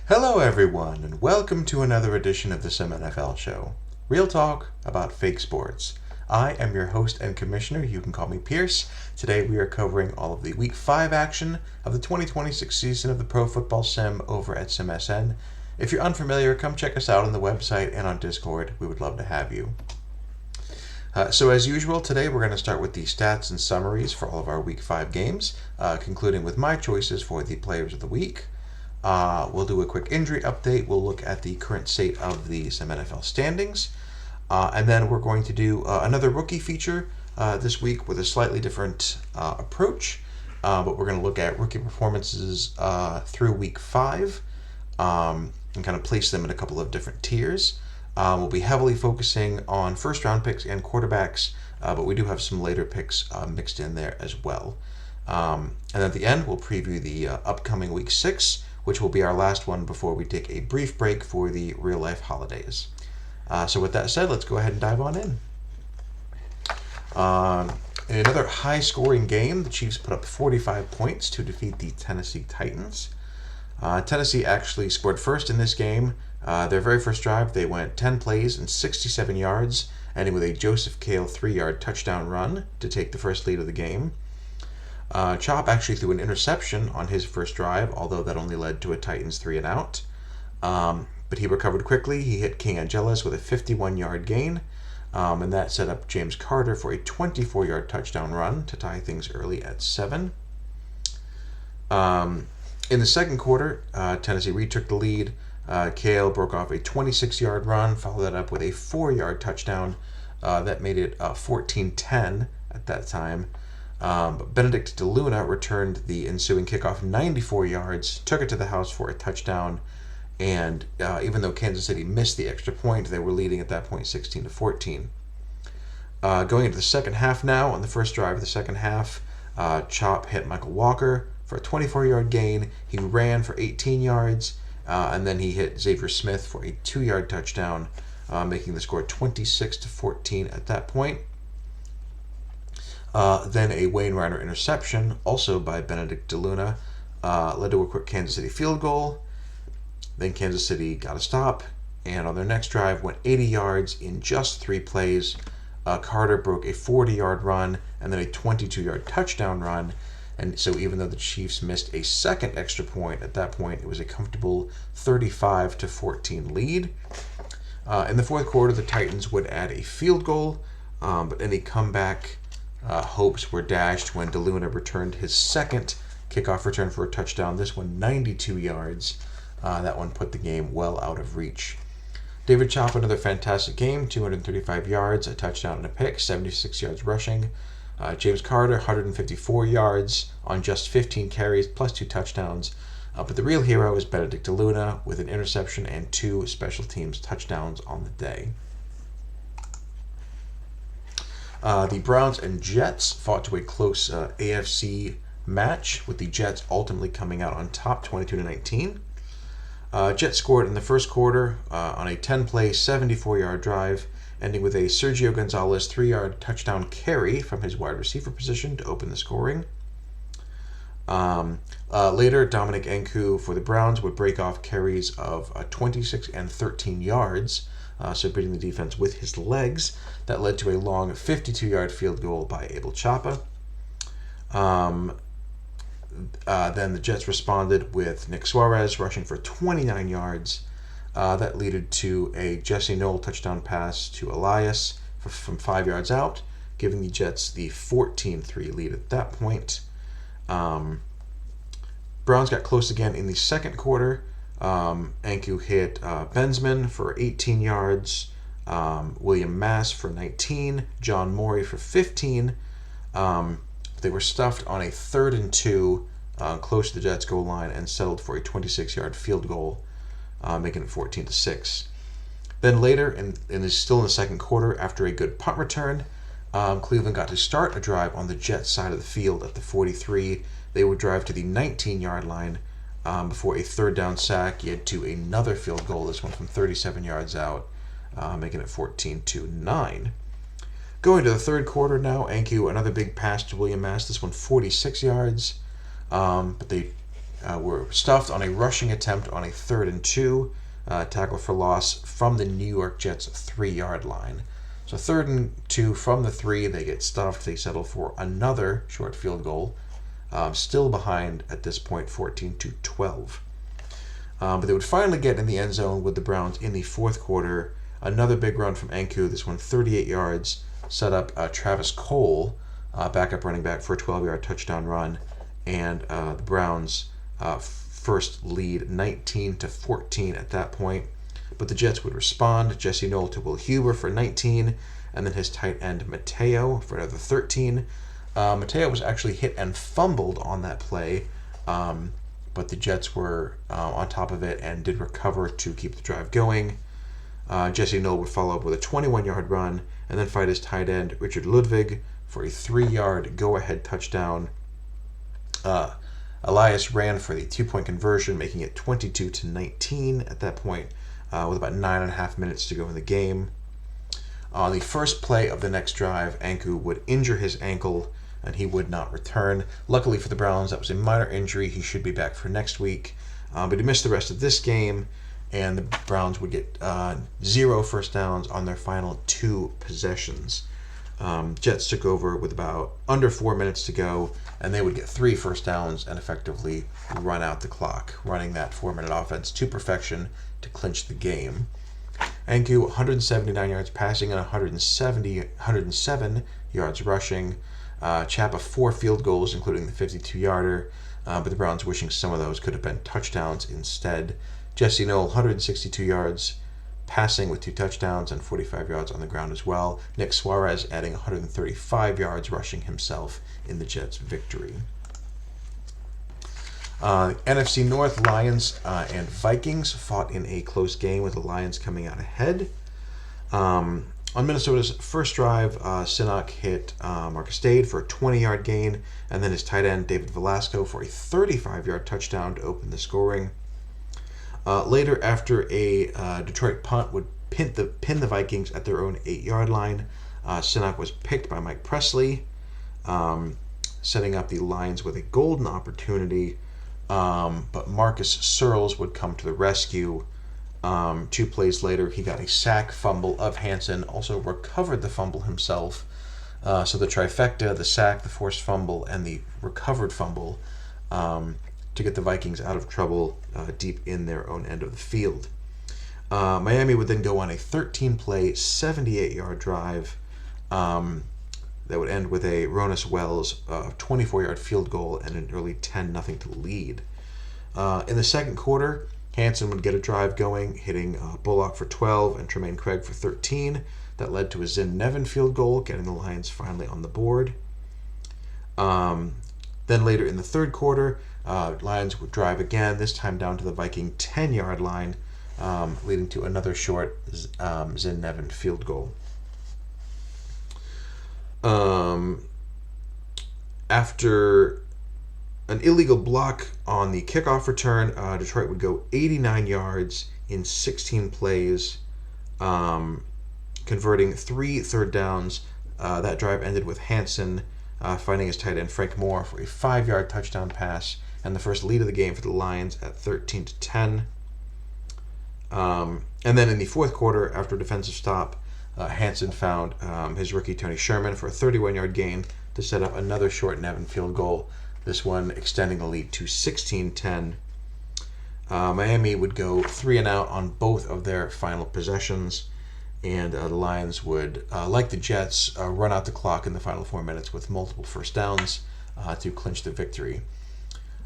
Hello, everyone, and welcome to another edition of the SimNFL show. Real talk about fake sports. I am your host and commissioner. You can call me Pierce. Today we are covering all of the Week 5 action of the 2026 season of the Pro Football Sim over at SimSN. If you're unfamiliar, come check us out on the website and on Discord. We would love to have you. So as usual, today we're going to start with the stats and summaries for all of our Week 5 games, concluding with my choices for the players of the week. We'll do a quick injury update. We'll look at the current state of the SimNFL standings. And then we're going to do another rookie feature this week with a slightly different approach. But we're going to look at rookie performances through Week 5 and kind of place them in a couple of different tiers. We'll be heavily focusing on first-round picks and quarterbacks, but we do have some later picks mixed in there as well. And at the end, we'll preview the upcoming Week 6, which will be our last one before we take a brief break for the real-life holidays. So with that said, let's go ahead and dive on in. In another high-scoring game, the Chiefs put up 45 points to defeat the Tennessee Titans. Tennessee actually scored first in this game. Their very first drive, they went 10 plays and 67 yards, ending with a Joseph Kale 3-yard touchdown run to take the first lead of the game. Chop actually threw an interception on his first drive, although that only led to a Titans 3-and-out. But he recovered quickly. He hit King Angeles with a 51-yard gain, and that set up James Carter for a 24-yard touchdown run to tie things early at 7. In the second quarter, Tennessee retook the lead. Kale broke off a 26-yard run, followed that up with a 4-yard touchdown. That made it 14-10 at that time. But Benedict DeLuna returned the ensuing kickoff 94 yards, took it to the house for a touchdown, and even though Kansas City missed the extra point, they were leading at that point 16-14. Going into the second half now, on the first drive of the second half, Chop hit Michael Walker for a 24-yard gain. He ran for 18 yards, and then he hit Xavier Smith for a 2-yard touchdown, making the score 26-14 at that point. Then a Wayne Reiner interception, also by Benedict DeLuna, led to a quick Kansas City field goal. Then Kansas City got a stop, and on their next drive went 80 yards in just 3 plays. Carter broke a 40-yard run and then a 22-yard touchdown run. And so even though the Chiefs missed a second extra point, at that point it was a comfortable 35-14 lead. In the fourth quarter, the Titans would add a field goal, but any comeback hopes were dashed when DeLuna returned his second kickoff return for a touchdown, this one 92 yards. That one put the game well out of reach. David Chop, another fantastic game, 235 yards, a touchdown and a pick, 76 yards rushing. James Carter, 154 yards on just 15 carries plus 2 touchdowns. But the real hero is Benedict DeLuna with an interception and 2 special teams touchdowns on the day. The Browns and Jets fought to a close AFC match, with the Jets ultimately coming out on top 22-19. Jets scored in the first quarter on a 10-play, 74-yard drive, ending with a Sergio Gonzalez 3-yard touchdown carry from his wide receiver position to open the scoring. Later, Dominic Enku for the Browns would break off carries of 26 and 13 yards, so beating the defense with his legs. That led to a long 52-yard field goal by Abel Chapa. Then the Jets responded with Nick Suarez rushing for 29 yards. That led to a Jesse Knoll touchdown pass to Elias from 5 yards out, giving the Jets the 14-3 lead at that point. Browns got close again in the second quarter. Enku hit Benzman for 18 yards, William Mass for 19, John Morey for 15. They were stuffed on a 3rd and 2 close to the Jets' goal line and settled for a 26-yard field goal, making it 14-6. Then later, still in the second quarter, after a good punt return, Cleveland got to start a drive on the Jets' side of the field at the 43. They would drive to the 19-yard line before a 3rd down sack led to another field goal, this one from 37 yards out, making it 14-9. Going to the third quarter now, Enku, another big pass to William Mass, this one 46 yards, but they were stuffed on a rushing attempt on a 3rd and 2, tackle for loss from the New York Jets 3-yard line. So 3rd and 2 from the 3, they get stuffed. They settle for another short field goal, still behind at this point, 14-12. But they would finally get in the end zone with the Browns in the 4th quarter. Another big run from Enku, this one 38 yards, set up Travis Cole, backup running back, for a 12-yard touchdown run, and the Browns first lead 19-14 at that point. But the Jets would respond. Jesse Knoll to Will Huber for 19, and then his tight end Mateo for another 13. Mateo was actually hit and fumbled on that play, but the Jets were on top of it and did recover to keep the drive going. Jesse Knoll would follow up with a 21-yard run and then fight his tight end Richard Ludwig for a 3-yard go-ahead touchdown. Elias ran for the 2-point conversion, making it 22-19 at that point, with about 9.5 minutes to go in the game. On the first play of the next drive, Enku would injure his ankle, and he would not return. Luckily for the Browns, that was a minor injury. He should be back for next week. But he missed the rest of this game, and the Browns would get 0 first downs on their final 2 possessions. Jets took over with about under 4 minutes to go, and they would get 3 first downs and effectively run out the clock, running that 4-minute offense to perfection to clinch the game. Enku, 179 yards passing and 107 yards rushing. Chapa 4 field goals, including the 52-yarder, but the Browns wishing some of those could have been touchdowns instead. Jesse Knoll, 162 yards passing with 2 touchdowns and 45 yards on the ground as well. Nick Suarez adding 135 yards rushing himself in the Jets' victory. NFC North, Lions and Vikings fought in a close game with the Lions coming out ahead. On Minnesota's first drive, Sinnott hit Marcus Dade for a 20-yard gain, and then his tight end David Velasco for a 35-yard touchdown to open the scoring. Later, after a Detroit punt would pin the Vikings at their own 8-yard line, Sinnott was picked by Mike Presley, setting up the Lions with a golden opportunity. But Marcus Searles would come to the rescue. 2 plays later, he got a sack fumble of Hansen, also recovered the fumble himself. So the trifecta, the sack, the forced fumble, and the recovered fumble, to get the Vikings out of trouble deep in their own end of the field. Miami would then go on a 13-play, 78-yard drive that would end with a Ronas Wells 24-yard field goal and an early 10-0 to lead. In the second quarter, Hansen would get a drive going, hitting Bullock for 12 and Tremaine Craig for 13. That led to a Zin Nevin field goal, getting the Lions finally on the board. Then later in the third quarter, Lions would drive again, this time down to the Viking 10-yard line, leading to another short Zin Nevin field goal. After an illegal block on the kickoff return, Detroit would go 89 yards in 16 plays, converting 3 third downs. That drive ended with Hansen finding his tight end Frank Moore for a 5-yard touchdown pass and the first lead of the game for the Lions at 13-10. And then in the fourth quarter, after a defensive stop, Hansen found his rookie Tony Sherman for a 31-yard gain to set up another short Nevin field goal, this one extending the lead to 16-10. Miami would go 3-and-out on both of their final possessions, and the Lions would, like the Jets, run out the clock in the final 4 minutes with multiple first downs to clinch the victory.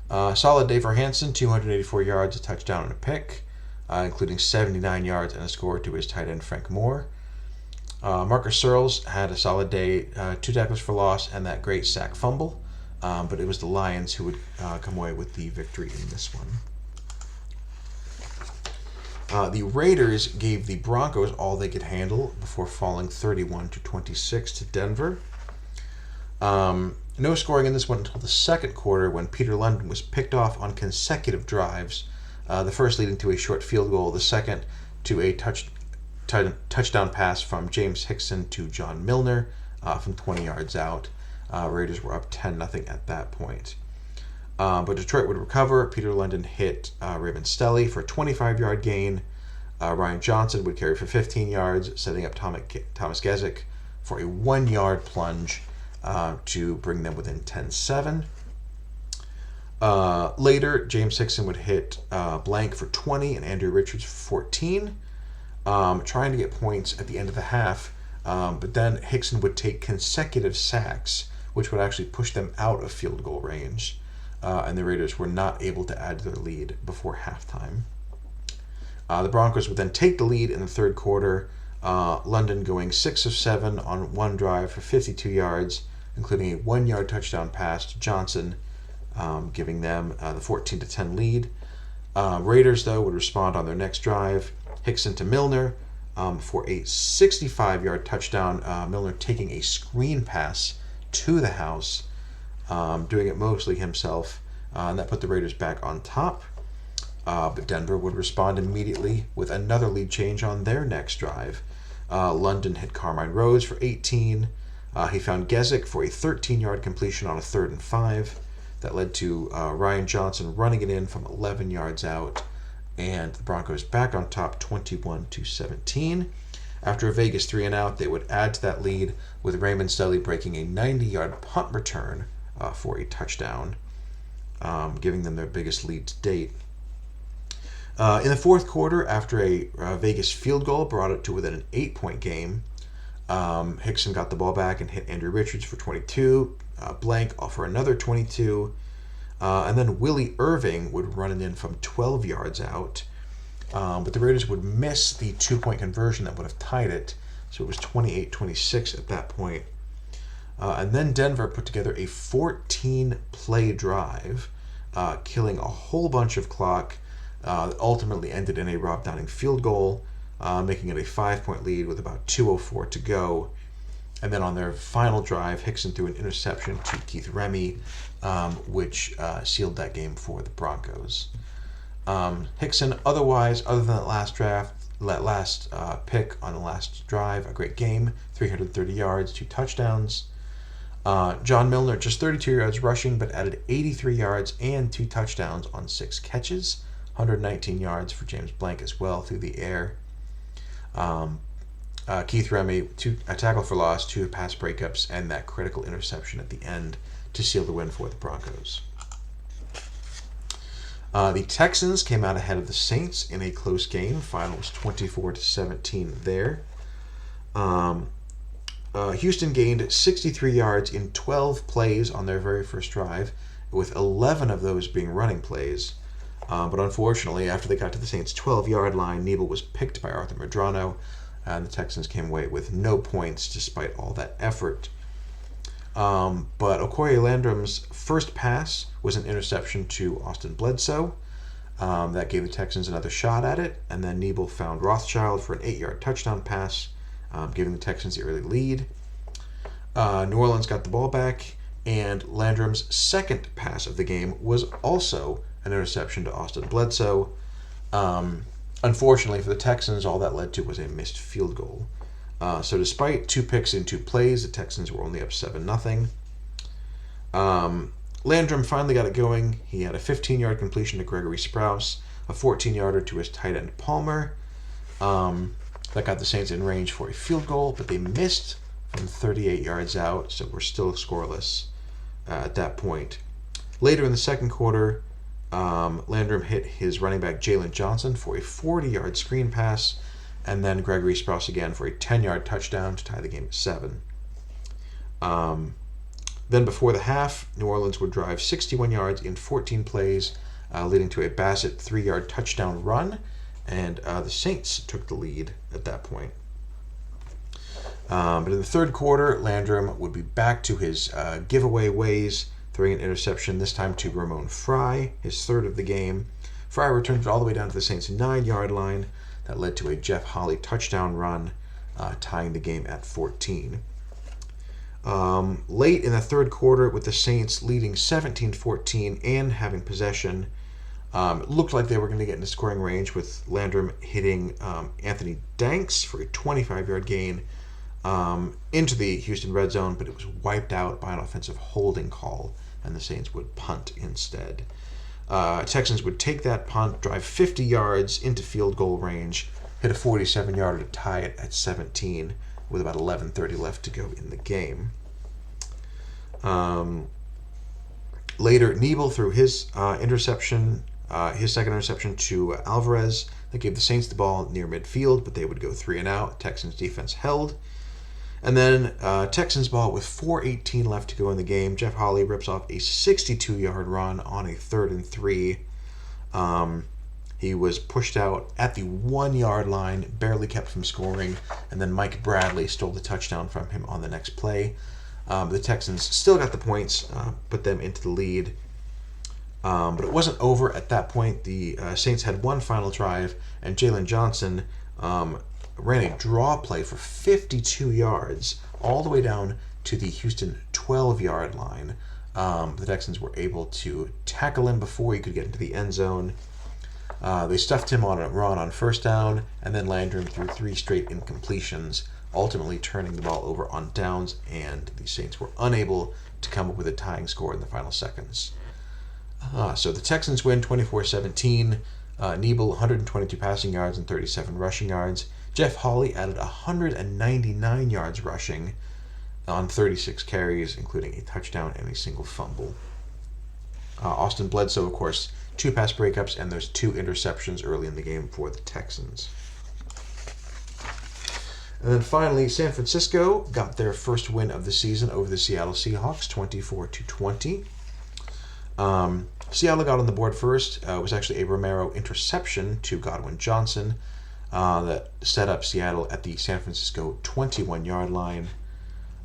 Solid day for Hansen, 284 yards, a touchdown and a pick, including 79 yards and a score to his tight end Frank Moore. Marcus Searles had a solid day, 2 tackles for loss and that great sack fumble, but it was the Lions who would come away with the victory in this one. The Raiders gave the Broncos all they could handle before falling 31-26 to Denver. No scoring in this one until the second quarter when Peter London was picked off on consecutive drives, the first leading to a short field goal, the second to a touchdown pass from James Hickson to John Milner from 20 yards out. Raiders were up 10-0 at that point. But Detroit would recover. Peter London hit Raymond Stelly for a 25-yard gain. Ryan Johnson would carry for 15 yards, setting up Thomas Gezik for a 1-yard plunge to bring them within 10-7. Later, James Hickson would hit Blank for 20 and Andrew Richards for 14, trying to get points at the end of the half. But then Hickson would take consecutive sacks, which would actually push them out of field goal range. And the Raiders were not able to add to their lead before halftime. The Broncos would then take the lead in the third quarter, London going 6 of 7 on one drive for 52 yards, including a 1-yard touchdown pass to Johnson, giving them the 14-10 lead. Raiders, though, would respond on their next drive. Hickson to Milner for a 65-yard touchdown, Milner taking a screen pass to the house, doing it mostly himself, and that put the Raiders back on top. But Denver would respond immediately with another lead change on their next drive. London hit Carmine Rose for 18. He found Gezik for a 13-yard completion on a 3rd and 5. That led to Ryan Johnson running it in from 11 yards out, and the Broncos back on top 21-17. After a Vegas 3-and-out, they would add to that lead with Raymond Stelly breaking a 90-yard punt return for a touchdown, giving them their biggest lead to date. In the fourth quarter, after a Vegas field goal brought it to within an 8-point game, Hickson got the ball back and hit Andrew Richards for 22, Blank for another 22, and then Willie Irving would run it in from 12 yards out. But the Raiders would miss the 2-point conversion that would have tied it, so it was 28-26 at that point. And then Denver put together a 14-play drive, killing a whole bunch of clock, that ultimately ended in a Rob Downing field goal, making it a 5-point lead with about 2:04 to go. And then on their final drive, Hickson threw an interception to Keith Remy, which sealed that game for the Broncos. Hickson, other than that last pick on the last drive, a great game, 330 yards, 2 touchdowns. John Milner, just 32 yards rushing, but added 83 yards and 2 touchdowns on 6 catches. 119 yards for James Blank as well through the air. Keith Remy, a tackle for loss, 2 pass breakups, and that critical interception at the end to seal the win for the Broncos. The Texans came out ahead of the Saints in a close game. Final was 24-17 there. Houston gained 63 yards in 12 plays on their very first drive, with 11 of those being running plays. But unfortunately, after they got to the Saints' 12-yard line, Nebel was picked by Arthur Madrano, and the Texans came away with no points despite all that effort. But Okoye Landrum's first pass was an interception to Austin Bledsoe. That gave the Texans another shot at it, and then Nebel found Rothschild for an 8-yard touchdown pass, giving the Texans the early lead. New Orleans got the ball back, and Landrum's second pass of the game was also an interception to Austin Bledsoe. Unfortunately for the Texans, all that led to was a missed field goal. So despite 2 picks in 2 plays, the Texans were only up 7-0. Landrum finally got it going. He had a 15-yard completion to Gregory Sprouse, a 14-yarder to his tight end Palmer. That got the Saints in range for a field goal, but they missed from 38 yards out, so we're still scoreless at that point. Later in the second quarter, Landrum hit his running back Jalen Johnson for a 40-yard screen pass, and then Gregory Sprouse again for a 10-yard touchdown to tie the game at 7. Then before the half, New Orleans would drive 61 yards in 14 plays, leading to a Bassett 3-yard touchdown run, and the Saints took the lead at that point. But in the third quarter, Landrum would be back to his giveaway ways, throwing an interception, this time to Ramon Fry, his third of the game. Fry returned it all the way down to the Saints' 9-yard line. That led to a Jeff Holley touchdown run, tying the game at 14. Late in the third quarter, with the Saints leading 17-14 and having possession, it looked like they were going to get into scoring range, with Landrum hitting Anthony Danks for a 25-yard gain into the Houston red zone, but it was wiped out by an offensive holding call and the Saints would punt instead. Texans would take that punt, drive 50 yards into field goal range, hit a 47-yarder to tie it at 17 with about 11:30 left to go in the game. Later, Nebel threw his interception, his second interception to Alvarez. That gave the Saints the ball near midfield, but they would go 3 and out. Texans defense held. And then Texans ball with 4:18 left to go in the game. Jeff Hawley rips off a 62-yard run on a 3rd and 3. He was pushed out at the 1-yard line, barely kept from scoring, and then Mike Bradley stole the touchdown from him on the next play. The Texans still got the points, put them into the lead. But it wasn't over at that point. The Saints had one final drive, and Jalen Johnson ran a draw play for 52 yards all the way down to the Houston 12-yard line. The Texans were able to tackle him before he could get into the end zone. They stuffed him on a run on first down, and then Landry threw 3 straight incompletions, ultimately turning the ball over on downs, and the Saints were unable to come up with a tying score in the final seconds. So the Texans win 24-17. Nebel, 122 passing yards and 37 rushing yards. Jeff Hawley added 199 yards rushing on 36 carries, including a touchdown and a single fumble. Austin Bledsoe, of course, 2 pass breakups, and there's 2 interceptions early in the game for the Texans. And then finally, San Francisco got their first win of the season over the Seattle Seahawks, 24-20. Seattle got on the board first. It was actually a Romero interception to Godwin Johnson that set up Seattle at the San Francisco 21-yard line.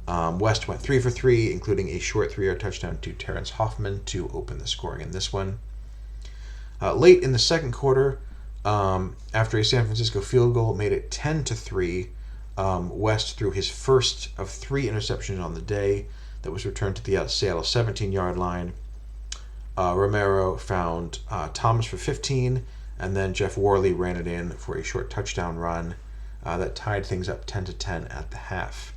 West went 3 for 3, including a short 3-yard touchdown to Terrence Hoffman to open the scoring in this one. Late in the second quarter, after a San Francisco field goal made it 10-3, West threw his first of 3 interceptions on the day that was returned to the Seattle 17-yard line. Romero found Thomas for 15, and then Jeff Worley ran it in for a short touchdown run that tied things up 10-10 at the half.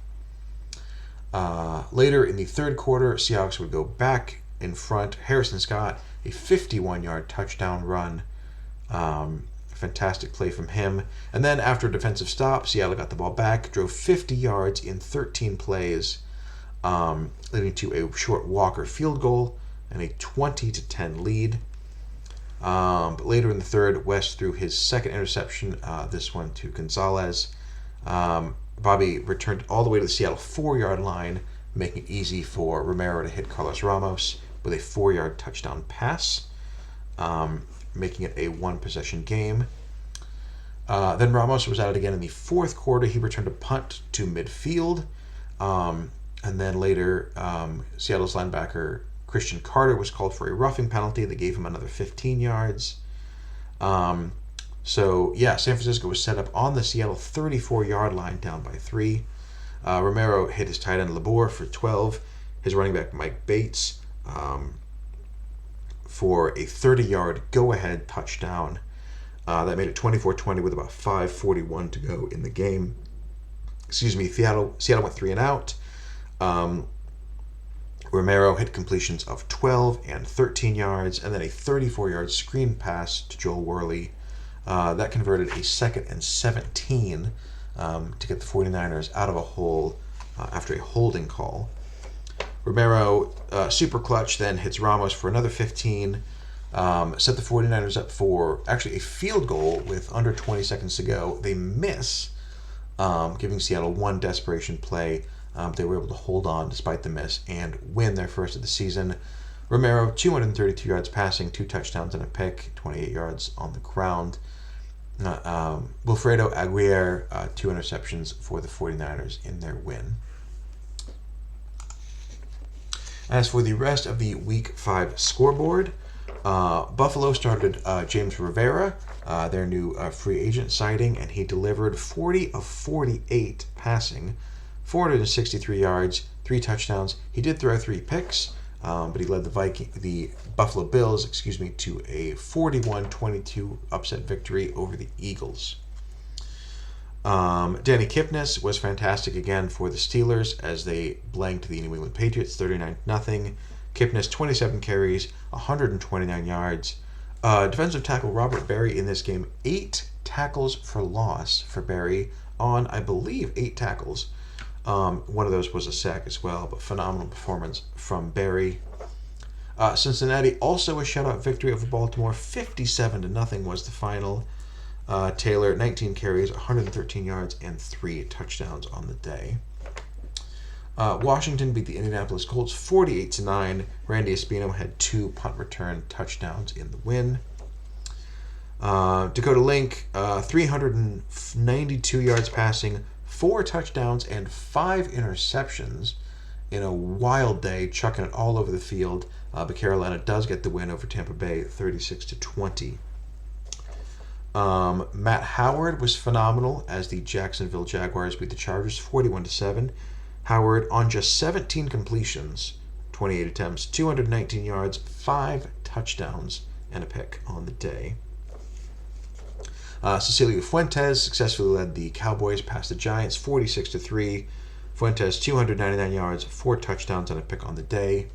Later in the third quarter, Seahawks would go back in front. Harrison Scott, a 51-yard touchdown run. Fantastic play from him. And then after a defensive stop, Seattle got the ball back, drove 50 yards in 13 plays, leading to a short Walker field goal and a 20-10 lead. But later in the third, West threw his second interception, this one to Gonzalez. Bobby returned all the way to the Seattle 4-yard line, making it easy for Romero to hit Carlos Ramos with a 4-yard touchdown pass, making it a 1-possession game. Then Ramos was at it again in the fourth quarter. He returned a punt to midfield. And then later, Seattle's linebacker Christian Carter was called for a roughing penalty that gave him another 15 yards. San Francisco was set up on the Seattle 34-yard line, down by 3. Romero hit his tight end Labor for 12. His running back Mike Bates for a 30-yard go-ahead touchdown. That made it 24-20 with about 5:41 to go in the game. Seattle went 3 and out. Romero hit completions of 12 and 13 yards, and then a 34-yard screen pass to Joel Worley. That converted a 2nd and 17 to get the 49ers out of a hole after a holding call. Romero, super clutch, then hits Ramos for another 15, set the 49ers up for actually a field goal with under 20 seconds to go. They miss, giving Seattle one desperation play. They were able to hold on despite the miss and win their first of the season. Romero, 232 yards passing, 2 touchdowns and a pick, 28 yards on the ground. Wilfredo Aguirre, 2 interceptions for the 49ers in their win. As for the rest of the Week 5 scoreboard, Buffalo started James Rivera, their new free agent signing, and he delivered 40 of 48 passing, 463 yards, 3 touchdowns. He did throw 3 picks, but he led the Buffalo Bills, to a 41-22 upset victory over the Eagles. Danny Kipnis was fantastic again for the Steelers as they blanked the New England Patriots 39-0. Kipnis, 27 carries, 129 yards. Defensive tackle Robert Berry in this game, 8 tackles for loss for Berry on, I believe, 8 tackles. One of those was a sack as well, but phenomenal performance from Berry. Cincinnati also a shutout victory over Baltimore, 57-0 was the final. Taylor, 19 carries, 113 yards, and 3 touchdowns on the day. Washington beat the Indianapolis Colts 48-9. Randy Espino had 2 punt return touchdowns in the win. Dakota Link, 392 yards passing, 4 touchdowns, and 5 interceptions in a wild day, chucking it all over the field. But Carolina does get the win over Tampa Bay, 36-20. Matt Howard was phenomenal as the Jacksonville Jaguars beat the Chargers 41-7. Howard on just 17 completions, 28 attempts, 219 yards, 5 touchdowns, and a pick on the day. Cecilio Fuentes successfully led the Cowboys past the Giants 46-3. Fuentes 299 yards, 4 touchdowns, and a pick on the day.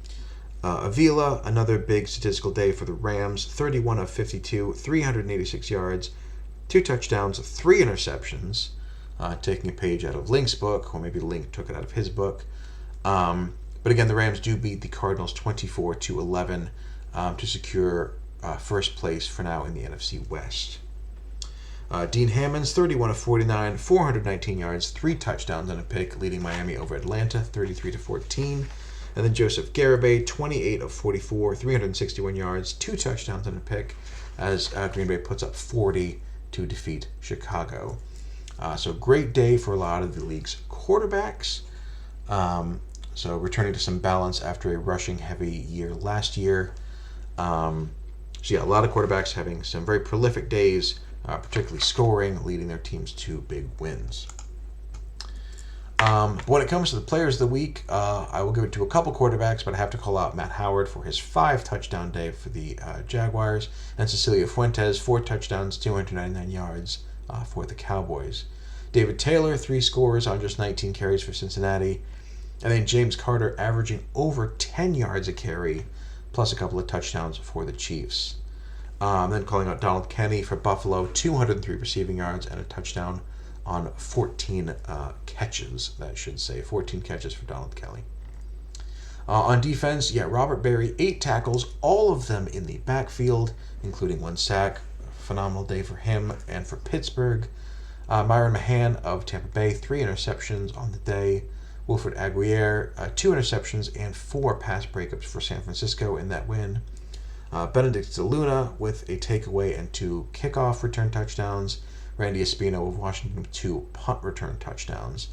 Avila, another big statistical day for the Rams, 31 of 52, 386 yards, 2 touchdowns, 3 interceptions. Taking a page out of Link's book, or maybe Link took it out of his book. But again, the Rams do beat the Cardinals 24-11 to secure first place for now in the NFC West. Dean Hammonds, 31 of 49, 419 yards, 3 touchdowns and a pick, leading Miami over Atlanta 33-14. And then Joseph Garibay, 28 of 44, 361 yards, 2 touchdowns and a pick, as Green Bay puts up 40 to defeat Chicago. So great day for a lot of the league's quarterbacks. So returning to some balance after a rushing-heavy year last year. So yeah, a lot of quarterbacks having some very prolific days, particularly scoring, leading their teams to big wins. When it comes to the players of the week, I will give it to a couple quarterbacks, but I have to call out Matt Howard for his 5-touchdown day for the Jaguars, and Cecilio Fuentes, 4 touchdowns, 299 yards for the Cowboys. David Taylor, 3 scores on just 19 carries for Cincinnati. And then James Carter averaging over 10 yards a carry, plus a couple of touchdowns for the Chiefs. Then calling out Donald Kenny for Buffalo, 203 receiving yards and a touchdown on 14 catches, that should say. 14 catches for Donald Kelly. On defense, Robert Berry, 8 tackles, all of them in the backfield, including 1 sack. Phenomenal day for him and for Pittsburgh. Myron Mahan of Tampa Bay, 3 interceptions on the day. Wilfred Aguirre, 2 interceptions and 4 pass breakups for San Francisco in that win. Benedict DeLuna with a takeaway and 2 kickoff return touchdowns. Randy Espino of Washington with 2 punt return touchdowns.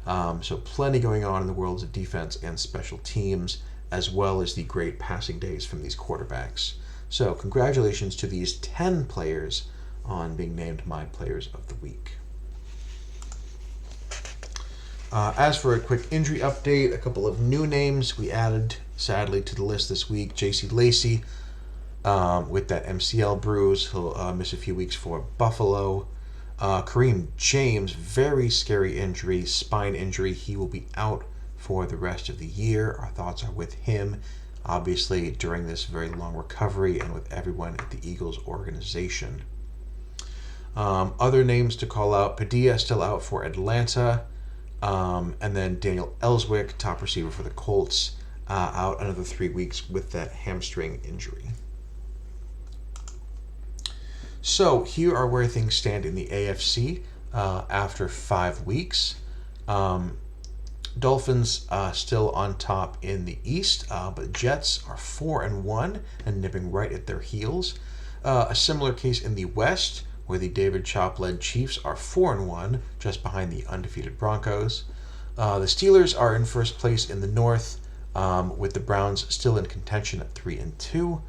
So plenty going on in the worlds of defense and special teams, as well as the great passing days from these quarterbacks. So congratulations to these 10 players on being named my players of the week. As for a quick injury update, a couple of new names we added, sadly, to the list this week. J.C. Lacey with that MCL bruise. He'll miss a few weeks for Buffalo. Kareem James, very scary injury, spine injury. He will be out for the rest of the year. Our thoughts are with him, obviously, during this very long recovery and with everyone at the Eagles organization. Other names to call out, Padilla still out for Atlanta. And then Daniel Ellswick, top receiver for the Colts, out another 3 weeks with that hamstring injury. So here are where things stand in the AFC after 5 weeks. Dolphins still on top in the East, but Jets are 4-1 and nipping right at their heels. A similar case in the West, where the David Chop-led Chiefs are 4-1, just behind the undefeated Broncos. The Steelers are in first place in the North, with the Browns still in contention at 3-2.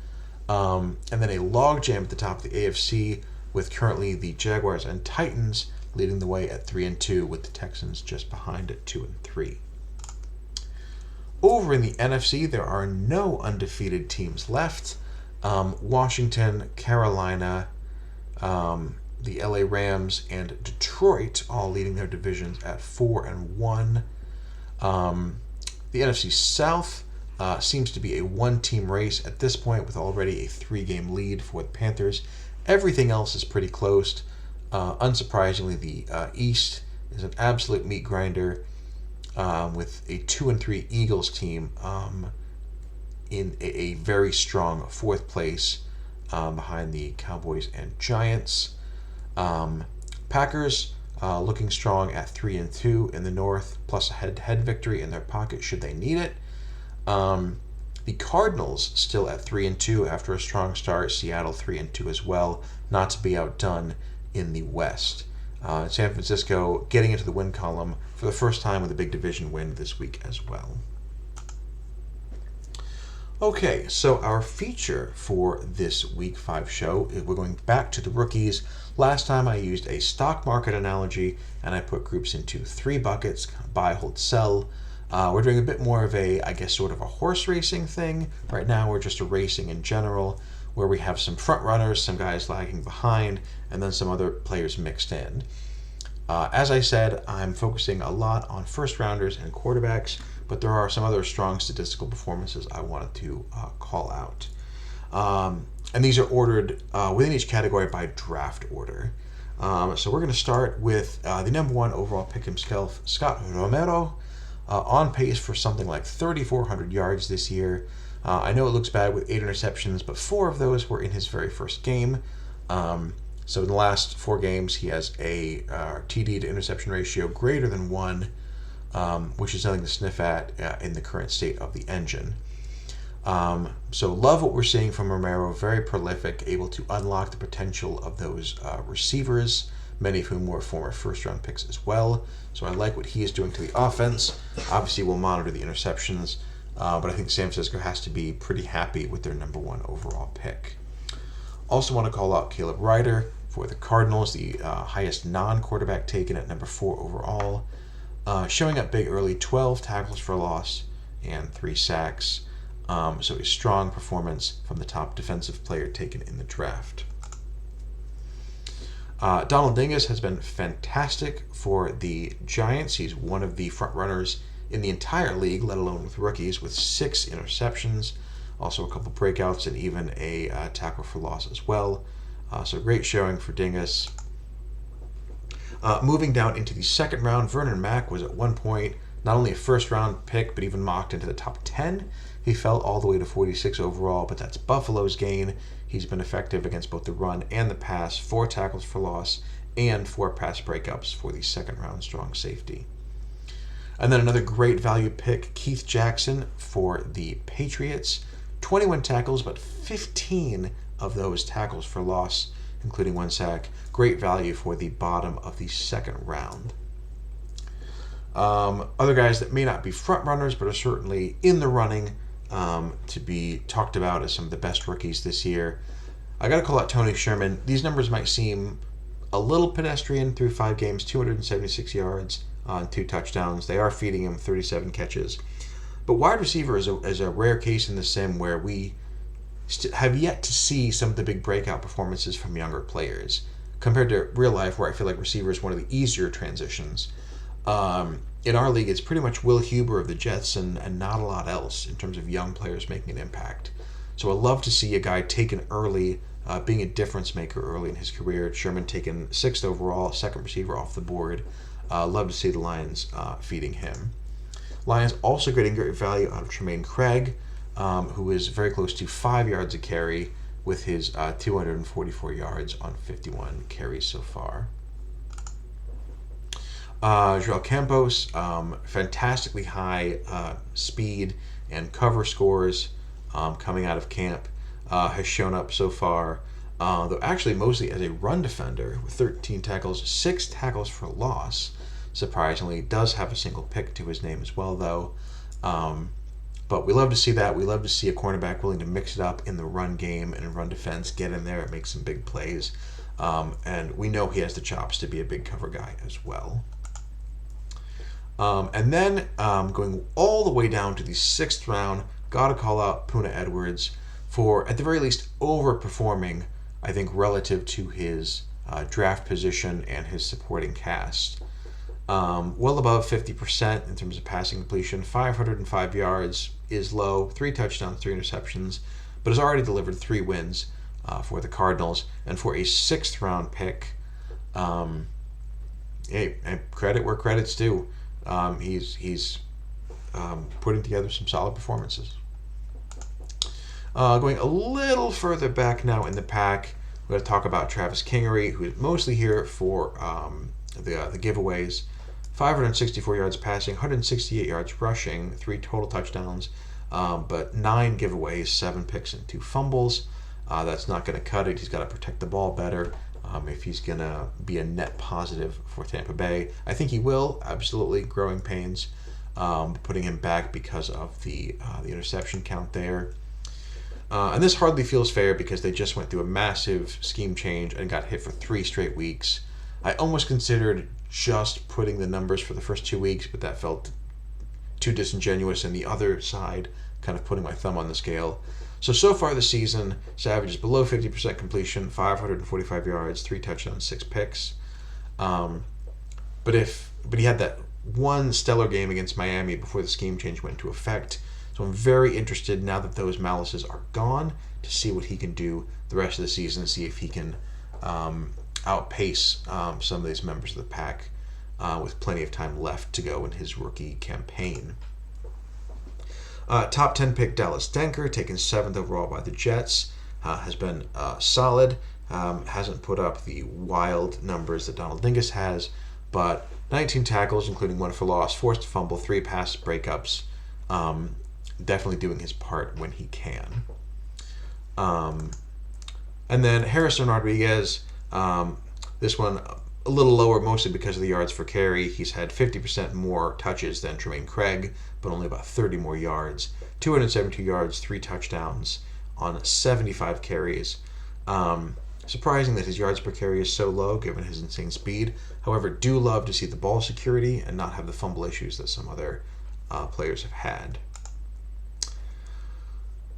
And then a logjam at the top of the AFC, with currently the Jaguars and Titans leading the way at 3-2, with the Texans just behind at 2-3. Over in the NFC, there are no undefeated teams left. Washington, Carolina, the LA Rams, and Detroit all leading their divisions at 4-1. The NFC South, seems to be a one-team race at this point with already a 3-game lead for the Panthers. Everything else is pretty close. Unsurprisingly, the East is an absolute meat grinder with a 2-3 Eagles team in a very strong 4th place behind the Cowboys and Giants. Packers looking strong at 3-2 in the North, plus a head-to-head victory in their pocket should they need it. The Cardinals still at 3-2 after a strong start. Seattle 3-2 as well, not to be outdone in the West. San Francisco getting into the win column for the first time with a big division win this week as well. Okay, so our feature for this Week 5 show is we're going back to the rookies. Last time I used a stock market analogy, and I put groups into 3 buckets: buy, hold, sell. We're doing a bit more of a, I guess, sort of a horse racing thing. Right now we're just a racing in general, where we have some front runners, some guys lagging behind, and then some other players mixed in. As I said, I'm focusing a lot on first rounders and quarterbacks, but there are some other strong statistical performances I wanted to call out. And these are ordered within each category by draft order. So we're going to start with the number 1 overall pick himself, Scott Romero, on pace for something like 3,400 yards this year. I know it looks bad with 8 interceptions, but 4 of those were in his very first game. So in the last 4 games, he has a TD to interception ratio greater than 1, which is nothing to sniff at in the current state of the engine. So love what we're seeing from Romero. Very prolific, able to unlock the potential of those receivers, many of whom were former first-round picks as well. So I like what he is doing to the offense. Obviously, we'll monitor the interceptions, but I think San Francisco has to be pretty happy with their number 1 overall pick. Also want to call out Caleb Ryder for the Cardinals, the highest non-quarterback taken at number 4 overall. Showing up big early, 12 tackles for loss and 3 sacks. So a strong performance from the top defensive player taken in the draft. Donald Dingus has been fantastic for the Giants. He's one of the front runners in the entire league, let alone with rookies, with 6 interceptions. Also a couple breakouts and even a tackle for loss as well. So great showing for Dingus. Moving down into the second round, Vernon Mack was at one point not only a first-round pick, but even mocked into the top 10. He fell all the way to 46 overall, but that's Buffalo's gain. He's been effective against both the run and the pass, 4 tackles for loss, and 4 pass breakups for the second-round strong safety. And then another great value pick, Keith Jackson for the Patriots. 21 tackles, but 15 of those tackles for loss, including 1 sack. Great value for the bottom of the second round. Other guys that may not be front runners, but are certainly in the running to be talked about as some of the best rookies this year. I got to call out Tony Sherman. These numbers might seem a little pedestrian through 5 games, 276 yards on 2 touchdowns. They are feeding him 37 catches. But wide receiver is a rare case in the sim where we have yet to see some of the big breakout performances from younger players compared to real life, where I feel like receiver is one of the easier transitions. In our league, it's pretty much Will Huber of the Jets and not a lot else in terms of young players making an impact. So I love to see a guy taken early, being a difference maker early in his career. Sherman taken 6th overall, second receiver off the board. Love to see the Lions feeding him. Lions also getting great value out of Tremaine Craig, who is very close to 5 yards a carry with his 244 yards on 51 carries so far. Joel Campos, fantastically high speed and cover scores coming out of camp, has shown up so far, though actually mostly as a run defender with 13 tackles, 6 tackles for loss. Surprisingly, does have a single pick to his name as well, though. But we love to see that. We love to see a cornerback willing to mix it up in the run game and in run defense, get in there and make some big plays. And we know he has the chops to be a big cover guy as well. And then going all the way down to the 6th round, got to call out Puna Edwards for, at the very least, overperforming, I think, relative to his draft position and his supporting cast. Well above 50% in terms of passing completion. 505 yards is low. 3 touchdowns, 3 interceptions, but has already delivered 3 wins for the Cardinals. And for a 6th-round pick, hey, credit where credit's due. He's putting together some solid performances. Going a little further back now in the pack, we're going to talk about Travis Kingery, who's mostly here for the giveaways. 564 yards passing, 168 yards rushing, 3 total touchdowns, but 9 giveaways, 7 picks, and 2 fumbles. That's not going to cut it. He's got to protect the ball better if he's going to be a net positive for Tampa Bay. I think he will, absolutely. Growing pains, putting him back because of the interception count there. And this hardly feels fair because they just went through a massive scheme change and got hit for 3 straight weeks. I almost considered just putting the numbers for the first 2 weeks, but that felt too disingenuous, and the other side kind of putting my thumb on the scale. So far this season, Savage is below 50% completion, 545 yards, 3 touchdowns, 6 picks. But he had that one stellar game against Miami before the scheme change went into effect. So I'm very interested, now that those malices are gone, to see what he can do the rest of the season, see if he can outpace some of these members of the pack with plenty of time left to go in his rookie campaign. Top 10 pick Dallas Denker, taken 7th overall by the Jets, has been solid. Hasn't put up the wild numbers that Donald Dingus has, but 19 tackles, including 1 for loss, forced a fumble, 3 pass breakups. Definitely doing his part when he can. And then Harrison Rodriguez, this one a little lower, mostly because of the yards for carry. He's had 50% more touches than Tremaine Craig, but only about 30 more yards. 272 yards, 3 touchdowns on 75 carries. Surprising that his yards per carry is so low given his insane speed. However, do love to see the ball security and not have the fumble issues that some other players have had.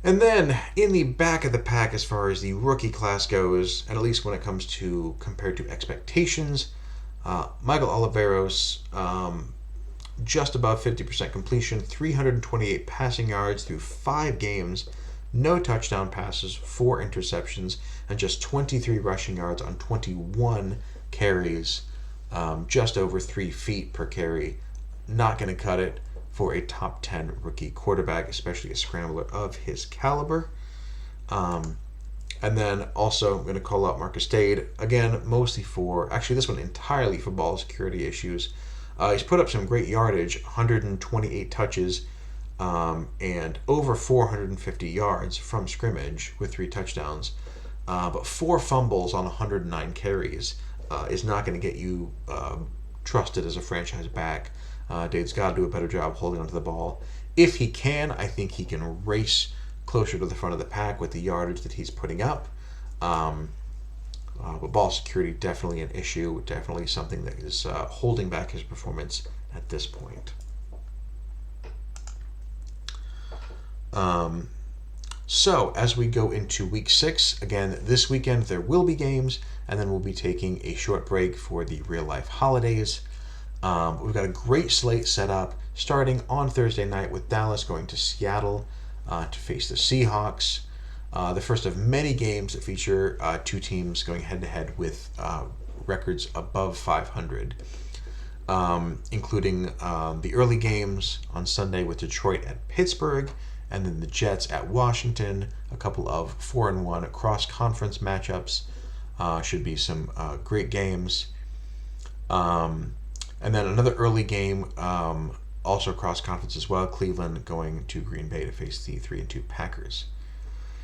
And then in the back of the pack, as far as the rookie class goes, and at least when it comes to compared to expectations, Michael Oliveros, just above 50% completion, 328 passing yards through 5 games, no touchdown passes, 4 interceptions, and just 23 rushing yards on 21 carries, just over 3 feet per carry. Not going to cut it for a top 10 rookie quarterback, especially a scrambler of his caliber. And then also I'm going to call out Marcus Dade, again, mostly for, actually this one entirely for ball security issues. He's put up some great yardage, 128 touches, and over 450 yards from scrimmage with 3 touchdowns. But 4 fumbles on 109 carries is not going to get you trusted as a franchise back. Dade's got to do a better job holding onto the ball. If he can, I think he can race closer to the front of the pack with the yardage that he's putting up. But ball security, definitely an issue, definitely something that is holding back his performance at this point. So as we go into week 6, again, this weekend there will be games, and then we'll be taking a short break for the real-life holidays. We've got a great slate set up, starting on Thursday night with Dallas going to Seattle to face the Seahawks. The first of many games that feature 2 teams going head-to-head with records above 500, including the early games on Sunday with Detroit at Pittsburgh, and then the Jets at Washington, a couple of 4-1 cross-conference matchups. Should be some great games. And then another early game, also cross-conference as well, Cleveland going to Green Bay to face the 3-2 Packers.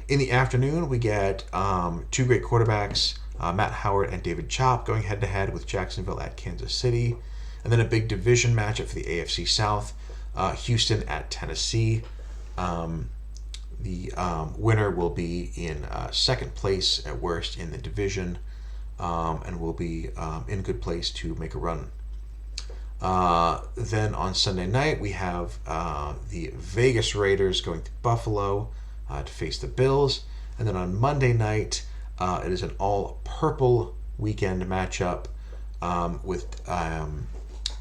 In the afternoon, we get 2 great quarterbacks, Matt Howard and David Chop, going head-to-head with Jacksonville at Kansas City. And then a big division matchup for the AFC South, Houston at Tennessee. The winner will be in second place at worst in the division, and will be in good place to make a run. Then on Sunday night, we have the Vegas Raiders going to Buffalo to face the Bills. And then on Monday night, it is an all-purple weekend matchup with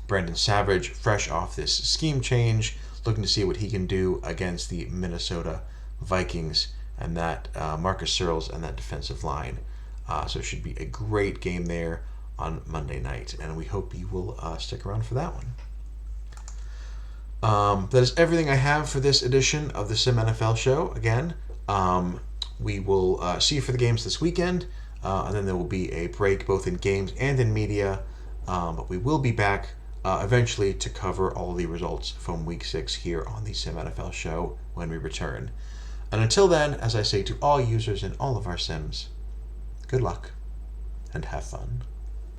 Brandon Savage, fresh off this scheme change, looking to see what he can do against the Minnesota Vikings and that Marcus Searles and that defensive line. So it should be a great game there on Monday night, and we hope you will stick around for that one. That is everything I have for this edition of the SimNFL show. Again, we will see you for the games this weekend, and then there will be a break both in games and in media, but we will be back eventually to cover all the results from Week 6 here on the SimNFL show when we return. And until then, as I say to all users in all of our sims, good luck and have fun.